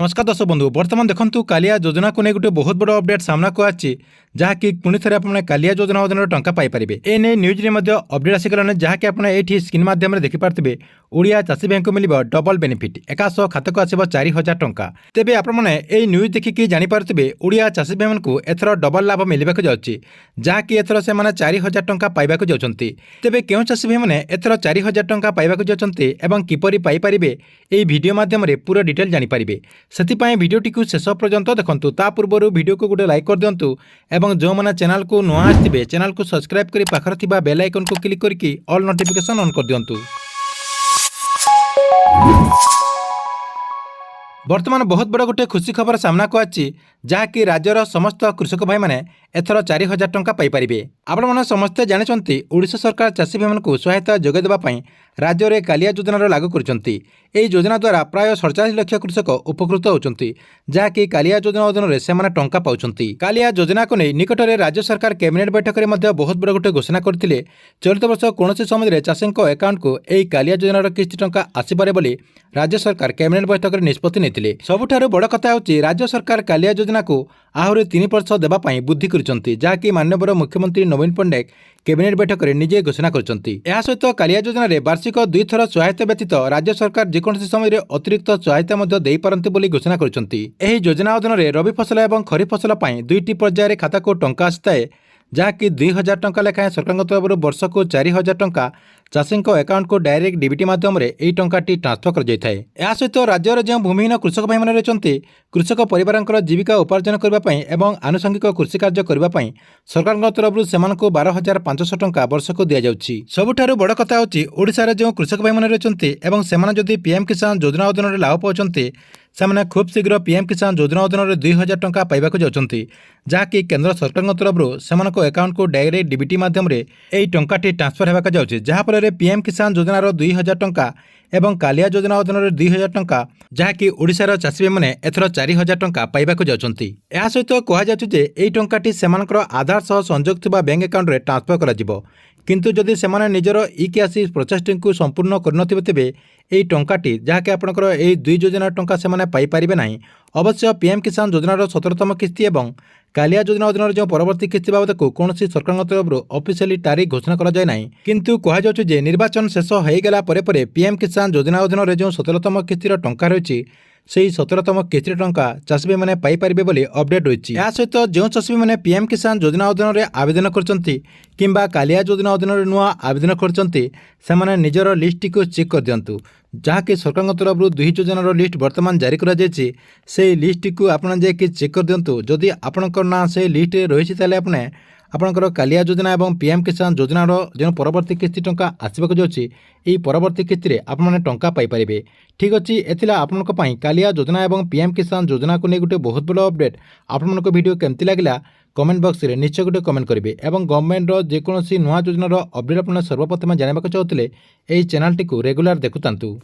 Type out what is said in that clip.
नमस्कार दर्शक बंधु बर्तमान देखंतु कालिया योजना को नहीं गोटे बहुत बड़ अपडेट सामना को आछि जहाँकि पुणी थे आपने कालिया योजना अधीन टंका पाइपर ए नहीं न्यूज में अपडेट आसीगलानी जहाँकि आपने ये स्क्रीन माध्यम देखिपारे ओडिया चाषी भाई को मिल डबल बेनिफिट एकाश खातक आसो 4000 टंका तेज आपने ये न्यूज देखिकी जानीपारे ओडिया चाषी भाई को एथर डबल लाभ मिलवाक जाऊँगी जहाँकि एथर से 4000 टंका पाइबाक जाउछन्ति तेबे केउं चाषी भाई मैंने एथर 4000 टंका पाइबाक जाउछन्ति एवं किपरि पाइपारिबे एई वीडियो माध्यम पूरा डिटेल जानीपारिबे से भिडियोटी को शेष पर्यंत देखंतु ता पूर्व वीडियो को गोटे लाइक कर दिंतु एवं जो मैंने चैनल को नुआ आसथिबे चैनल को सब्सक्राइब करी पाखर थिबा बेल आइकन को क्लिक करके ऑल नोटिफिकेशन ऑन कर दिंतु। बर्तमान बहुत बड़ गोटे खुशी खबर सामना को आछि जहाँकि राज्यर समस्त कृषक भाई मैंने एथर 4000 टंका पाइपारे। आपण मैंने समस्ते जानते ओडिशा सरकार चाषी भाई को सहायता जोगाई देवाई राज्य में कालिया योजनार लागू करछन्ति। एही योजना द्वारा प्राय 47 लाख कृषक उपकृत होउछन्ति जहाँकि कालिया योजना अधीन से टंका पाउछन्ति। कालिया योजना को नहीं निकट में राज्य सरकार कैबिनेट बैठक में बहुत बड़ गोटे घोषणा करथिले चलित वर्ष कौन समय चाषी अकाउंट को यही कालिया योजनार किस्ती टंका आसीपारे बोली राज्य सरकार कैबिनेट बैठक में निष्पत्ति नेतिले। सबुठारु बड़ कथा होछि राज्य सरकार कालिया योजना को आहरी 3 वर्ष देवाई बुद्धि करछन्ति जहाँकि माननीय मुख्यमंत्री नवीन पट्टनायक कैबिनेट बैठक में निजे घोषणा करछन्ति। एहा सहित कालिया योजना रे वार्षिक 2 थर सहायता व्यतीत राज्य सरकार जेकोसी समय अतिरिक्त सहायता मध्य देई पारंती बोली घोषणा करछन्ति। एही योजना अधीन रे रबी फसल एवं खरीफ फसल पई 2टी पर्यायर खाता को टंका आसिताए जहाँकि 2000 टंका लेखाएं सरकार तरफ वर्ष को 4000 टंका चाषी अकाउंट को डायरेक्ट डीबीटी माध्यम यही टंकाटी ट्रांसफर कर जाए। यह सहित राज्यर जो भूमिहीन कृषक भाई मैंने रही कृषक परिवार जीविका उपार्जन करने एवं आनुषंगिक कृषि कार्य करने सरकार तरफ से 12,500 टंका वर्ष को दि जाउछि। सबुठारु बड़ कथा होछि ओडिशा जो कृषक भाई मैंने रही से जदि पीएम किसान योजना अधीन लाभ पाउछन्ति से खूब शीघ्र पीएम किसान योजना अधीन 2000 टंका पाइबाक जाउछन्ति जहाँकि केंद्र सरकार तरफ से अकाउंट को डायरेक्ट डीबीटी माध्यम यही टंकाटी ट्रांसफर होगा जाउछि जहाँफल पीएम किसान योजनार 2000 टंका एवं कालिया योजना अधीन 2000 टंका जहाँकि ओडिशार चाषी मैंने एथर 4000 टंका पाइबाक जाउछन्ति। एहा सहित कहुछि जे एही टंकाटी सेमानकर आधार सह संयोग थिबा बैंक अकाउंट रे ट्रांसफर करा जिवो किंतु जदि सेमाने निजर इकेआसी प्रोसेसिंग को संपूर्ण करनथिबे तेबे एही टंकाटी जहाँकि आपनकर एही 2 योजना टंका सेमाने पाई परिबे नाही। अवश्य पीएम किसान योजनार 17तम किस्ती एवं कालिया योजना अधीन जो परवर्ती किस्ती बाबद को कौन सरकार तरफ ऑफिशियली तारीख घोषणा करा जाय नाही किंतु कहुछि जे निर्वाचन शेष हो गला परे पीएम किसान योजना अधीन जो 17तम किस्तीर टंका रही से 17तम किस्ती टंका चाषी मैंने पाइपारे बोली अपडेट रही। या सहित जो चाषी मैंने पीएम किसान योजना अधीन आवेदन करछन्ति किंबा कालिया योजना अधीन नुआ आवेदन करछन्ति से निजर लिस्ट को चेक कर दिंतु जहाँकि सरकार तरफ 2 योजनार लिस्ट वर्तमान जारी करा जायछि से लिस्ट को आपन जाके चेक कर दिंतु जदि आपनकर ना से लिस्ट रही ताले आपने आपनकर कालिया योजना एवं पीएम किसान योजनार जो परवर्ती किस्ती टंका आसबाक जाउछि एही परवर्ती किस्ती रे आपण माने टंका पाई परिबे। ठीक अछि एथिला आपनक पई कालिया योजना एवं पीएम किसान योजना को नै गुटे बहुत बड़ अपडेट आपनक वीडियो केमति लागला कमेंट बॉक्स रे निश्चय गुटे कमेंट करिवे एवं गवर्नमेंट रो जेकोसी नुआ योजनार अपडेट आपण सर्वप्रथम जानबाक चाहूतिले एही चैनल टी को रेगुलर देखुतांतु।